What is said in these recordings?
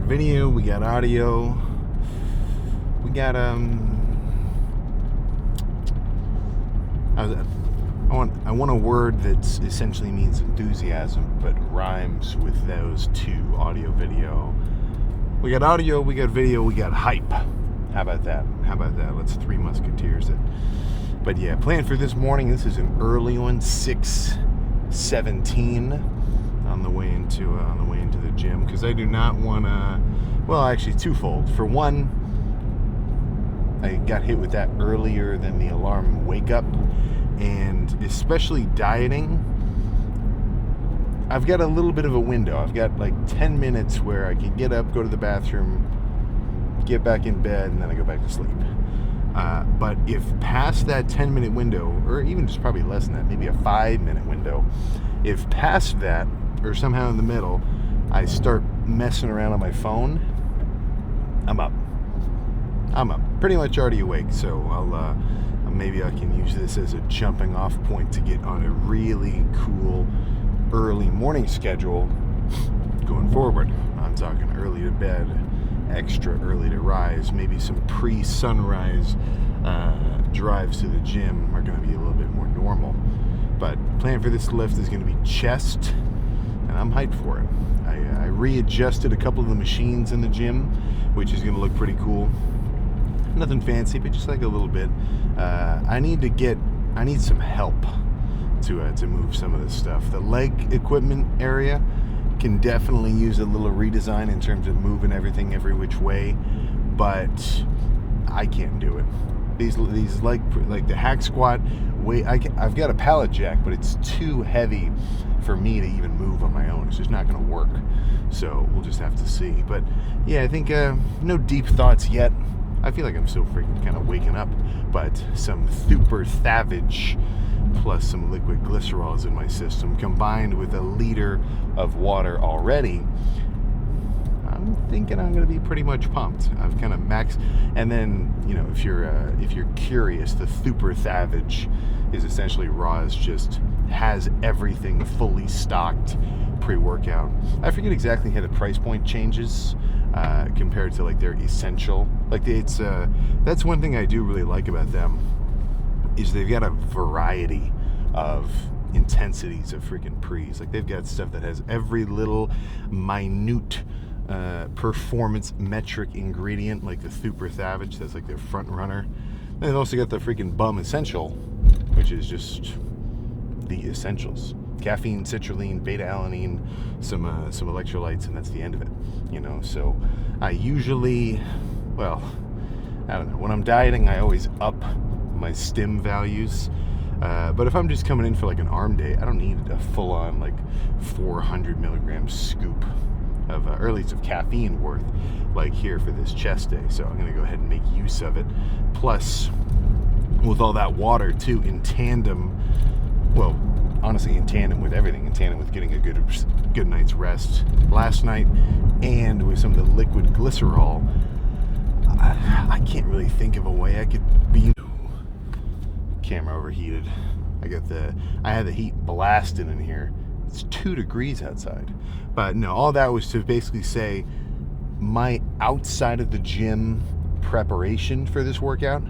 video, we got audio, we got I want a word that essentially means enthusiasm, but rhymes with those two: audio, video. We got audio, we got video, we got hype. How about that? Let's Three Musketeers it. But yeah, plan for this morning. This is an early one, 6:17. On the way into the gym, because I do not want to. Well, actually, twofold. For one, I got hit with that earlier than the alarm wake up, and especially dieting, I've got a little bit of a window. I've got like 10 minutes where I can get up, go to the bathroom, get back in bed, and then I go back to sleep. But if past that 10-minute window, or even just probably less than that, maybe a 5-minute window, if past that, or somehow in the middle, I start messing around on my phone, I'm up. Pretty much already awake, so maybe I can use this as a jumping off point to get on a really cool early morning schedule going forward. I'm talking early to bed, extra early to rise, maybe some pre-sunrise drives to the gym are going to be a little bit more normal. But plan for this lift is going to be chest, and I'm hyped for it. I readjusted a couple of the machines in the gym, which is going to look pretty cool. Nothing fancy, but just like a little bit. I need some help to move some of this stuff. The leg equipment area can definitely use a little redesign in terms of moving everything every which way, but I can't do it. These like the hack squat, I've got a pallet jack, but it's too heavy for me to even move on my own. It's just not going to work. So we'll just have to see. But yeah, I think no deep thoughts yet. I feel like I'm still freaking kind of waking up, but some super Thavage plus some liquid glycerol is in my system, combined with a liter of water already. I'm thinking I'm going to be pretty much pumped. I've kind of maxed, and then if you're curious, the super Thavage is essentially Roz just has everything fully stocked pre-workout. I forget exactly how the price point changes compared to like their essential. Like that's one thing I do really like about them is they've got a variety of intensities of freaking pre's. Like they've got stuff that has every little minute performance metric ingredient, like the Super Thavage. That's like their front runner. And they've also got the freaking Bum Essential, which is just the essentials: caffeine, citrulline, beta-alanine, some electrolytes, and that's the end of it. So I usually, I don't know, when I'm dieting, I always up my stim values. But if I'm just coming in for like an arm day, I don't need a full-on like 400 milligram scoop of or at least of caffeine worth like here for this chest day. So I'm going to go ahead and make use of it. Plus, with all that water too, in tandem, well, honestly, in tandem with everything, in tandem with getting a good night's rest last night, and with some of the liquid glycerol, I can't really think of a way I could be. Camera overheated. I had the heat blasting in here. It's 2 degrees outside. But no, all that was to basically say my outside of the gym preparation for this workout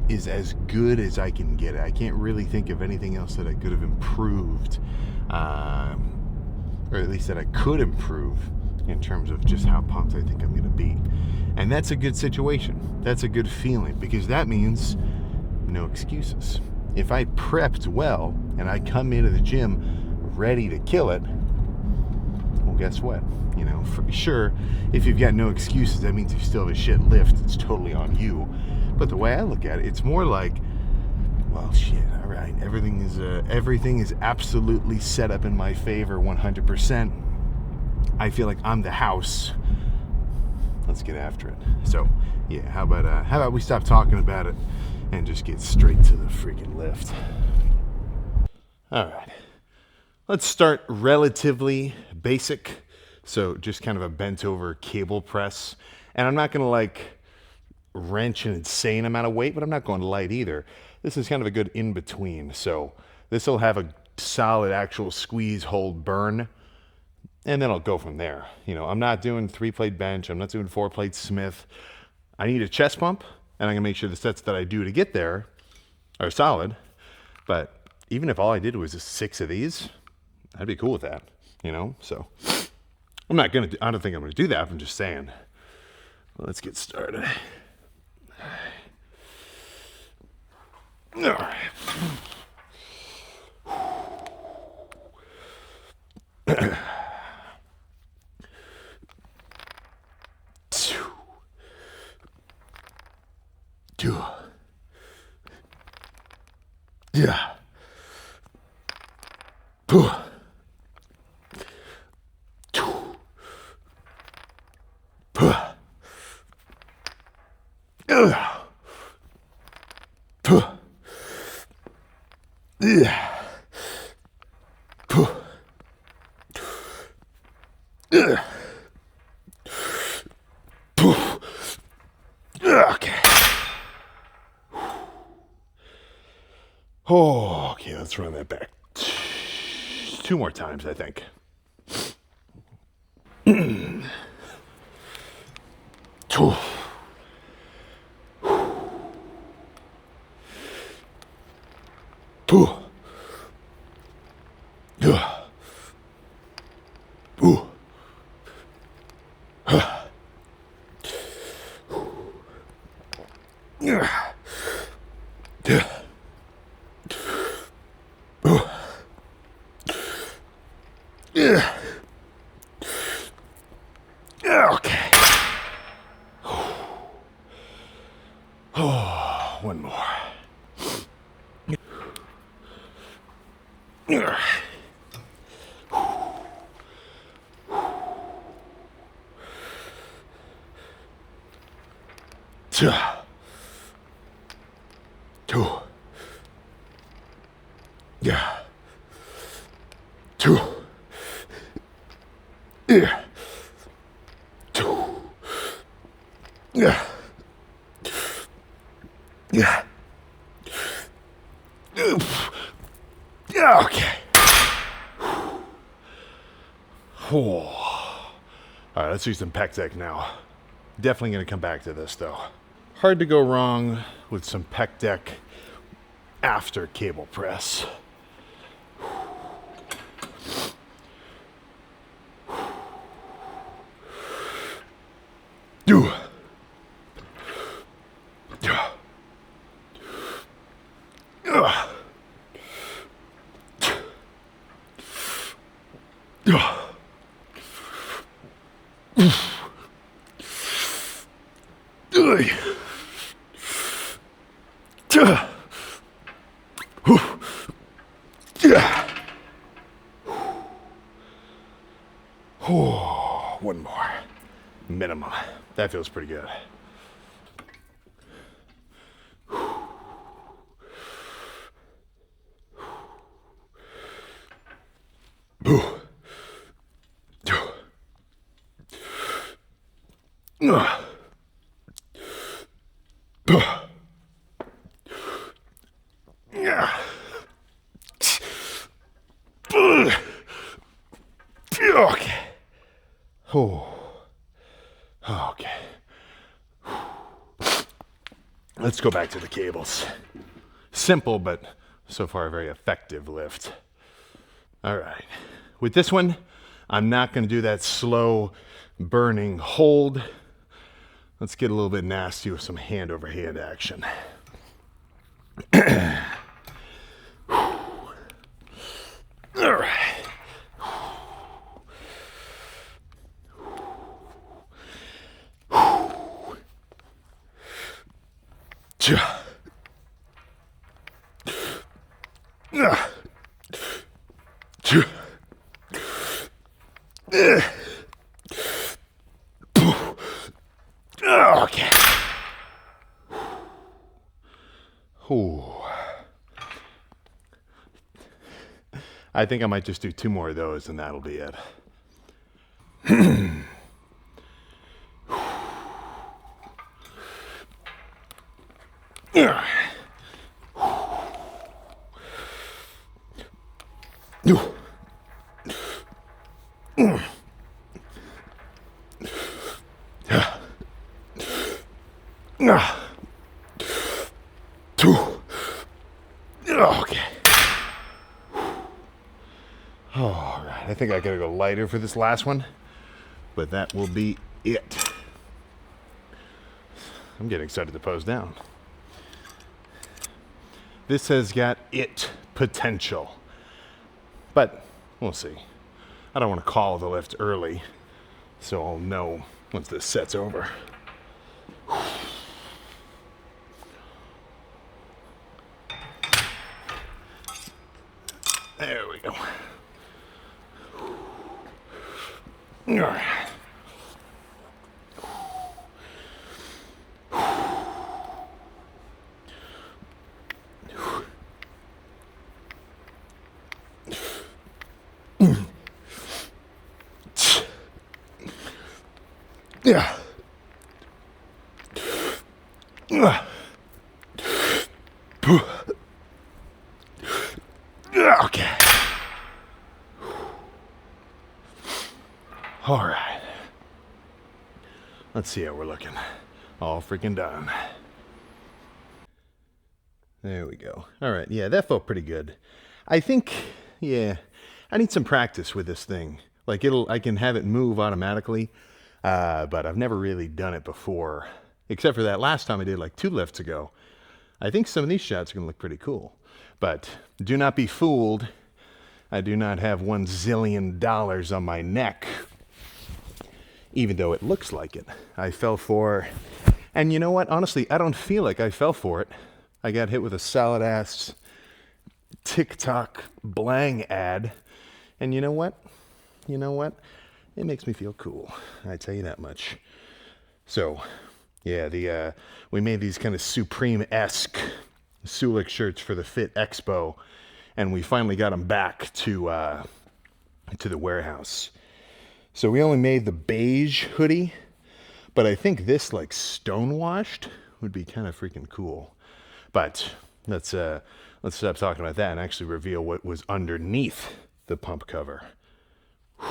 is as good as I can get it. I can't really think of anything else that I could have improved, or at least that I could improve in terms of just how pumped I think I'm going to be. And that's a good situation. That's a good feeling, because that means no excuses. If I prepped well and I come into the gym ready to kill it, well, guess what? For sure, if you've got no excuses, that means if you still have a shit lift, it's totally on you. But the way I look at it, it's more like, well, shit, all right, everything is absolutely set up in my favor 100%. I feel like I'm the house. Let's get after it. So, yeah, how about we stop talking about it and just get straight to the freaking lift. All right. Let's start relatively basic. So just kind of a bent over cable press. And I'm not going to like wrench an insane amount of weight, but I'm not going light either. This is kind of a good in between. So this will have a solid actual squeeze, hold, burn and then I'll go from there. You know, I'm not doing 3-plate bench. I'm not doing 4-plate Smith. I need a chest pump, and I'm gonna make sure the sets that I do to get there are solid. But even if all I did was just 6 of these, I'd be cool with that, you know? So I don't think I'm gonna do that. I'm just saying. Let's get started. All right. Yeah. Okay. Oh, okay, let's run that back 2 more times, I think. Two. Two. Yeah. Ooh. Yeah. Yeah. Yeah. Okay. Oh, one more. Two. Yeah. Two. Yeah. Two. Yeah. Yeah. Yeah. Okay. Oh. All right, let's do some Pectonic now. Definitely going to come back to this though. Hard to go wrong with some Pectonic after cable press. Do. One more. Minimum. That feels pretty good. Okay. Oh. Okay. Let's go back to the cables. Simple, but so far a very effective lift. All right. With this one, I'm not going to do that slow burning hold. Let's get a little bit nasty with some hand over hand action. All right. Okay. Ooh. I think I might just do 2 more of those and that'll be it. Okay. All right, I think I gotta go lighter for this last one, but that will be it. I'm getting excited to pose down. This has got it potential, but we'll see. I don't want to call the lift early, so I'll know once this set's over. There we go. All right. Yeah. Okay. All right. Let's see how we're looking. All freaking done. There we go. All right. Yeah, that felt pretty good. I think, yeah, I need some practice with this thing. Like I can have it move automatically, but I've never really done it before, except for that last time I did like 2 lifts ago. I think some of these shots are going to look pretty cool, but do not be fooled. I do not have $1 zillion on my neck, even though it looks like it. I fell for, and you know what? Honestly, I don't feel like I fell for it. I got hit with a solid ass TikTok blang ad, and you know what? You know what? It makes me feel cool. I tell you that much. So, yeah, we made these kind of Supreme-esque Sulik shirts for the Fit Expo, and we finally got them back to the warehouse. So we only made the beige hoodie, but I think this like stonewashed would be kind of freaking cool. But let's stop talking about that and actually reveal what was underneath the pump cover. Whew.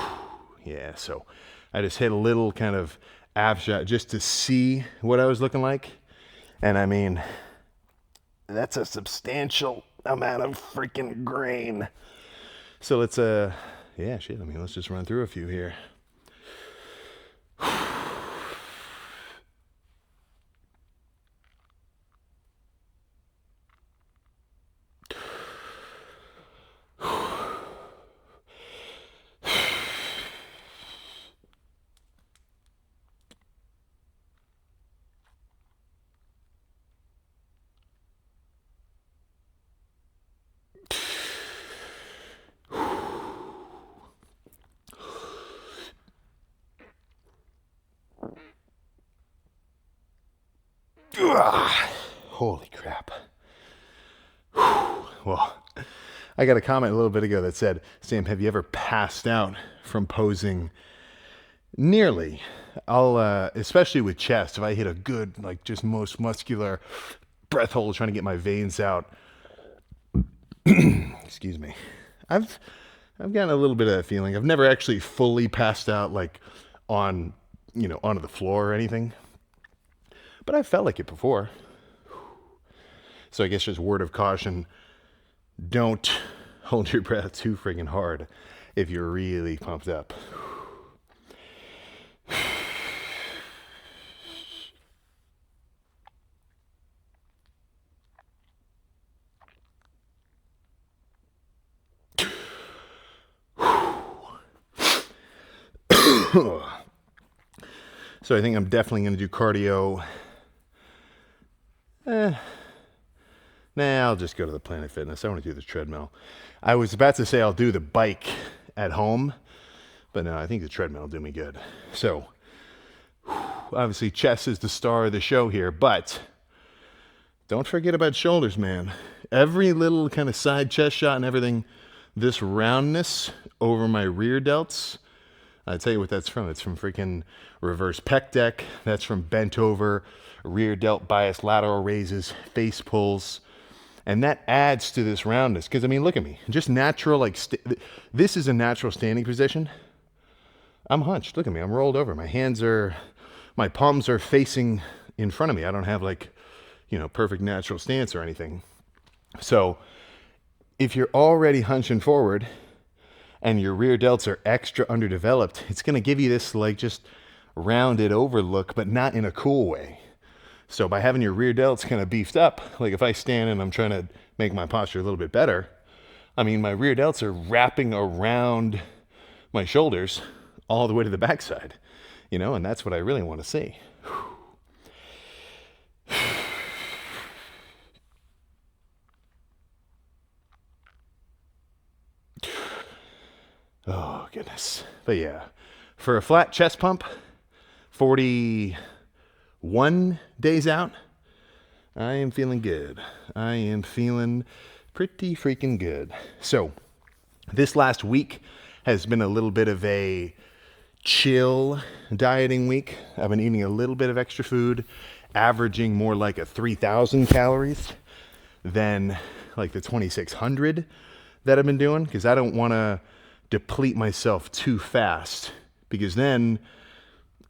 Yeah, so I just hit a little kind of ab shot just to see what I was looking like. And I mean, that's a substantial amount of freaking grain. So let's, yeah, shit, I mean, let's just run through a few here. Holy crap. Well, I got a comment a little bit ago that said, Sam, have you ever passed out from posing? Nearly. Especially with chest, if I hit a good, like just most muscular breath hold trying to get my veins out. Excuse me. I've gotten a little bit of that feeling. I've never actually fully passed out like onto the floor or anything. But I felt like it before. So I guess just word of caution, don't hold your breath too friggin' hard if you're really pumped up. So I think I'm definitely going to do cardio. I'll just go to the Planet Fitness. I want to do the treadmill. I was about to say I'll do the bike at home, but no, I think the treadmill will do me good. So, obviously chest is the star of the show here, but don't forget about shoulders, man. Every little kind of side chest shot and everything, this roundness over my rear delts, I tell you what that's from. It's from freaking reverse pec deck. That's from bent over, rear delt bias, lateral raises, face pulls. And that adds to this roundness. Because, I mean, look at me. Just natural, like, this is a natural standing position. I'm hunched. Look at me. I'm rolled over. My palms are facing in front of me. I don't have, like, perfect natural stance or anything. So, if you're already hunching forward and your rear delts are extra underdeveloped, it's going to give you this like just rounded over look, but not in a cool way. So by having your rear delts kind of beefed up, like if I stand and I'm trying to make my posture a little bit better, I mean, my rear delts are wrapping around my shoulders all the way to the backside, and that's what I really want to see. Oh, goodness. But yeah, for a flat chest pump, 41 days out, I am feeling good. I am feeling pretty freaking good. So this last week has been a little bit of a chill dieting week. I've been eating a little bit of extra food, averaging more like a 3,000 calories than like the 2,600 that I've been doing, because I don't want to deplete myself too fast, because then,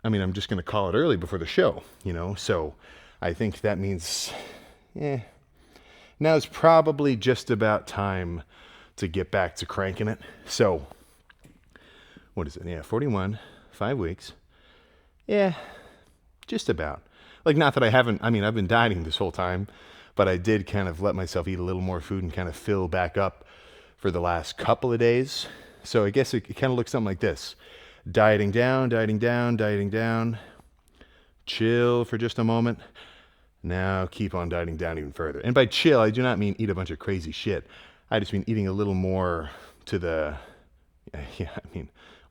I'm just going to call it early before the show, so I think that means, now it's probably just about time to get back to cranking it. So, what is it? Yeah, 41, 5 weeks. Yeah, just about. Like, not that I haven't, I've been dieting this whole time, but I did kind of let myself eat a little more food and kind of fill back up for the last couple of days. So I guess it kind of looks something like this. Dieting down, dieting down, dieting down. Chill for just a moment. Now keep on dieting down even further. And by chill, I do not mean eat a bunch of crazy shit. I just mean eating a little more to the,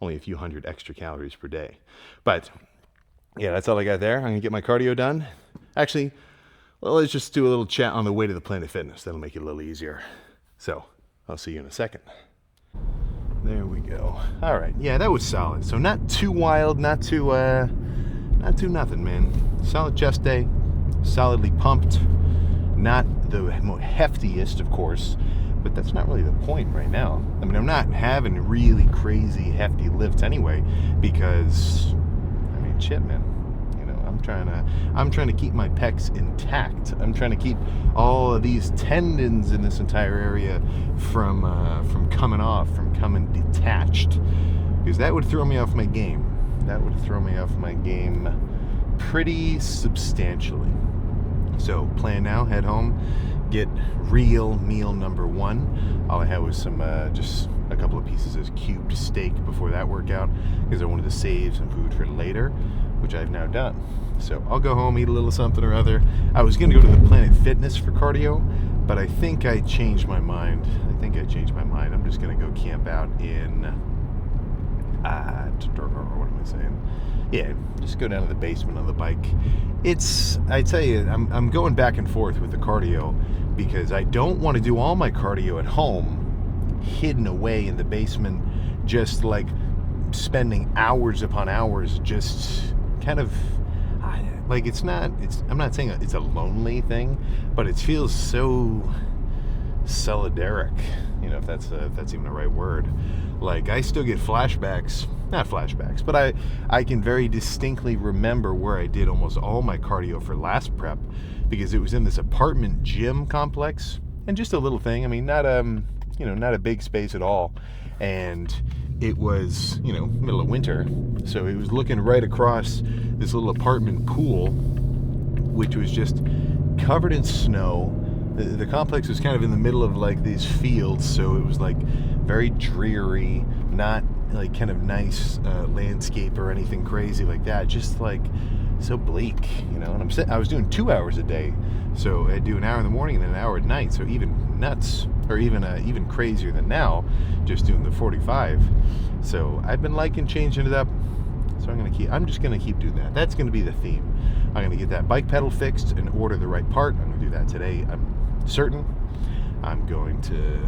only a few hundred extra calories per day. But yeah, that's all I got there. I'm going to get my cardio done. Actually, well, let's just do a little chat on the way to the Planet Fitness. That'll make it a little easier. So I'll see you in a second. There we go. All right. Yeah, that was solid. So not too wild, not too nothing, man. Solid chest day, solidly pumped. Not the heftiest, of course, but that's not really the point right now. I'm not having really crazy hefty lifts anyway, because, shit, man. I'm trying to keep my pecs intact. I'm trying to keep all of these tendons in this entire area from coming off, from coming detached, because that would throw me off my game. That would throw me off my game pretty substantially. So plan now, head home, get real meal number one. All I had was some just a couple of pieces of cubed steak before that workout, because I wanted to save some food for later, which I've now done. So I'll go home, eat a little something or other. I was going to go to the Planet Fitness for cardio, but I think I changed my mind. I'm just going to go camp out in, what am I saying? Yeah, just go down to the basement on the bike. I tell you, I'm going back and forth with the cardio, because I don't want to do all my cardio at home, hidden away in the basement, just like spending hours upon hours, just kind of, like, I'm not saying it's a lonely thing, but it feels so solidaric, if that's even the right word. Like, I still get not flashbacks, but I can very distinctly remember where I did almost all my cardio for last prep, because it was in this apartment gym complex, and just a little thing. Not a big space at all, and it was, middle of winter, so it was looking right across this little apartment pool, which was just covered in snow. The complex was kind of in the middle of like these fields, so it was like very dreary, not like kind of nice landscape or anything crazy like that, just like so bleak, and I was doing 2 hours a day, so I'd do an hour in the morning and then an hour at night, so even nuts, or even crazier than now, just doing the 45. So I've been liking changing it up, so I'm just gonna keep doing that. That's gonna be the theme. I'm gonna get that bike pedal fixed and order the right part. I'm gonna do that today, I'm certain. I'm going to,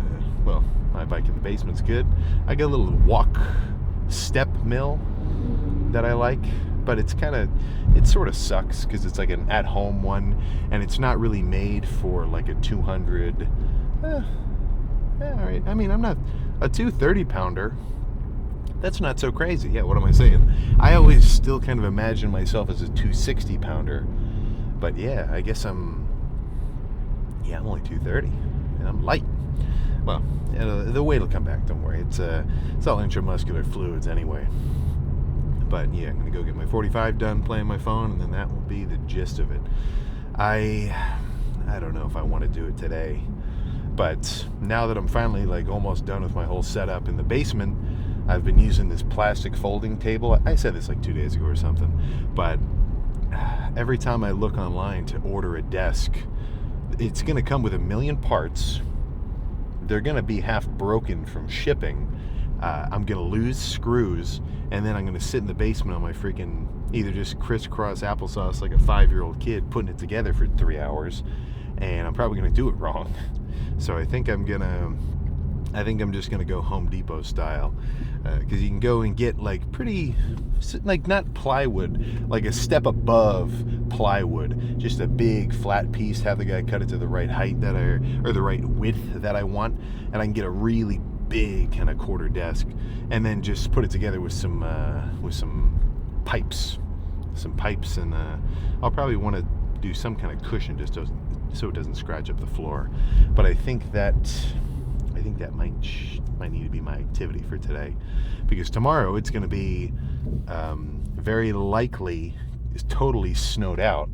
well, my bike in the basement's good. I got a little walk step mill that I like, but it sort of sucks, because it's like an at-home one, and it's not really made for like a 200, all right. I'm not a 230 pounder. That's not so crazy. Yeah, what am I saying? I always still kind of imagine myself as a 260 pounder, but yeah, I guess I'm only 230, and I'm light. well, the weight will come back. Don't worry. It's all intramuscular fluids anyway. But yeah, I'm gonna go get my 45 done playing my phone, and then that will be the gist of it. I don't know if I want to do it today, but now that I'm finally like almost done with my whole setup in the basement, I've been using this plastic folding table. I said this like 2 days ago or something, but every time I look online to order a desk, it's gonna come with 1,000,000 parts. They're gonna be half broken from shipping. I'm gonna lose screws, and then I'm gonna sit in the basement on my freaking either just crisscross applesauce like a 5-year-old kid putting it together for 3 hours, and I'm probably gonna do it wrong. So I think I'm just gonna go Home Depot style, because you can go and get like pretty, like not plywood, like a step above plywood, just a big flat piece. Have the guy cut it to the right height or the right width that I want, and I can get a really big kind of quarter desk, and then just put it together with some pipes, and I'll probably want to do some kind of cushion just so it doesn't scratch up the floor. But I think that might need to be my activity for today, because tomorrow it's going to be very likely is totally snowed out.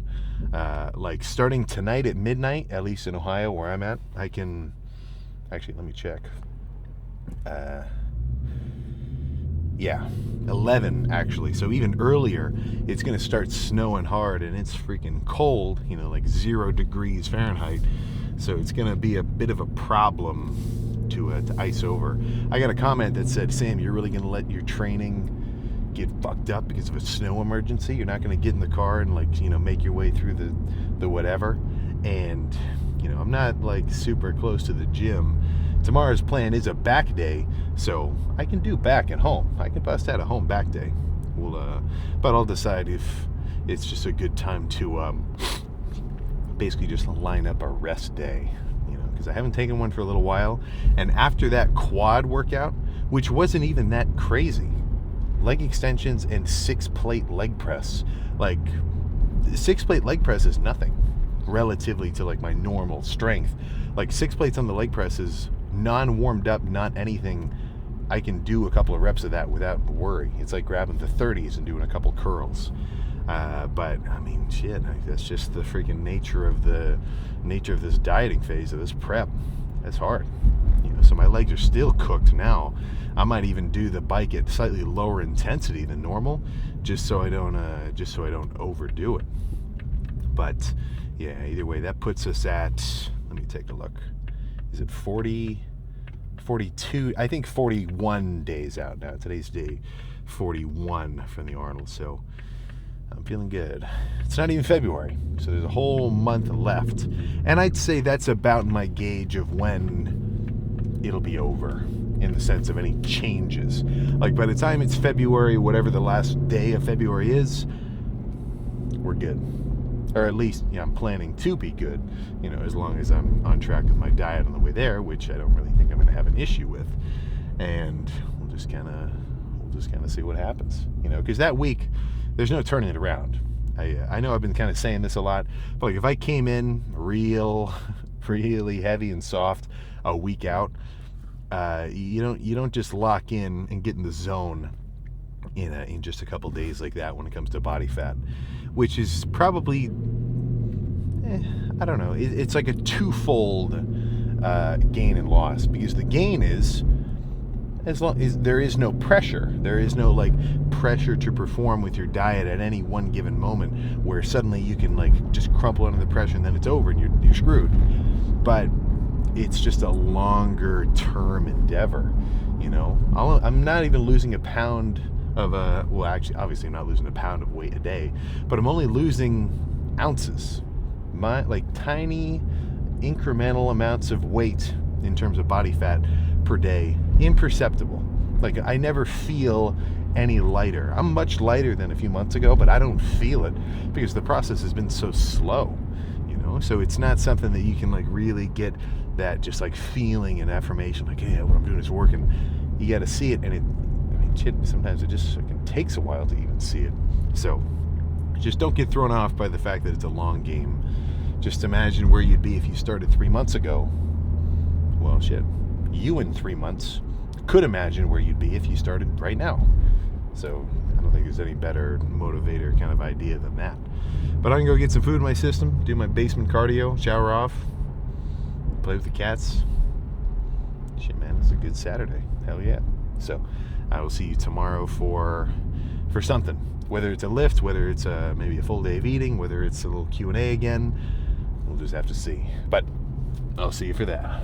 Like starting tonight at midnight, at least in Ohio where I'm at, I can actually, let me check. 11 actually. So even earlier, it's going to start snowing hard, and it's freaking cold, like 0 degrees Fahrenheit. So it's going to be a bit of a problem to ice over. I got a comment that said, Sam, you're really going to let your training get fucked up because of a snow emergency? You're not going to get in the car and make your way through the whatever? And I'm not like super close to the gym. Tomorrow's plan is a back day, so I can do back at home. I can bust out a home back day. But I'll decide if it's just a good time to basically just line up a rest day, because I haven't taken one for a little while. And after that quad workout, which wasn't even that crazy, leg extensions and 6-plate leg press. Like 6-plate leg press is nothing relatively to like my normal strength. Like 6 plates on the leg press is non-warmed up, not anything. I can do a couple of reps of that without worry. It's like grabbing the 30s and doing a couple curls. But I mean, shit, that's just the freaking nature of this dieting phase of this prep. That's hard. So my legs are still cooked now. I might even do the bike at slightly lower intensity than normal, just so I don't overdo it. But yeah, either way, that puts us at, let me take a look. Is it 40, 42? I think 41 days out now. Today's day 41 from the Arnold, so I'm feeling good. It's not even February, so there's a whole month left. And I'd say that's about my gauge of when it'll be over, in the sense of any changes. Like by the time it's February, whatever the last day of February is, we're good. Or at least, I'm planning to be good, as long as I'm on track with my diet on the way there, which I don't really think I'm going to have an issue with. And we'll just kind of see what happens, because that week, there's no turning it around. I know I've been kind of saying this a lot, but like if I came in really heavy and soft a week out, you don't just lock in and get in the zone in just a couple days like that when it comes to body fat, which is probably I don't know. It's like a twofold gain and loss, because the gain is, as long as there is no pressure, there is no like pressure to perform with your diet at any one given moment where suddenly you can like just crumple under the pressure and then it's over and you're screwed. But it's just a longer term endeavor, I'm not even losing a pound of obviously I'm not losing a pound of weight a day, but I'm only losing ounces, tiny incremental amounts of weight in terms of body fat per day, imperceptible. Like I never feel any lighter. I'm much lighter than a few months ago, but I don't feel it because the process has been so slow, so it's not something that you can like really get that just like feeling and affirmation, like, yeah, what I'm doing is working. You got to see it, and shit, sometimes it just fucking takes a while to even see it. So just don't get thrown off by the fact that it's a long game. Just imagine where you'd be if you started 3 months ago. Well, shit, you in 3 months could imagine where you'd be if you started right now. So I don't think there's any better motivator kind of idea than that. But I can go get some food in my system, do my basement cardio, shower off, play with the cats. Shit, man, it's a good Saturday. Hell yeah. So I will see you tomorrow for something. Whether it's a lift, whether it's maybe a full day of eating, whether it's a little Q&A again, we'll just have to see. But I'll see you for that.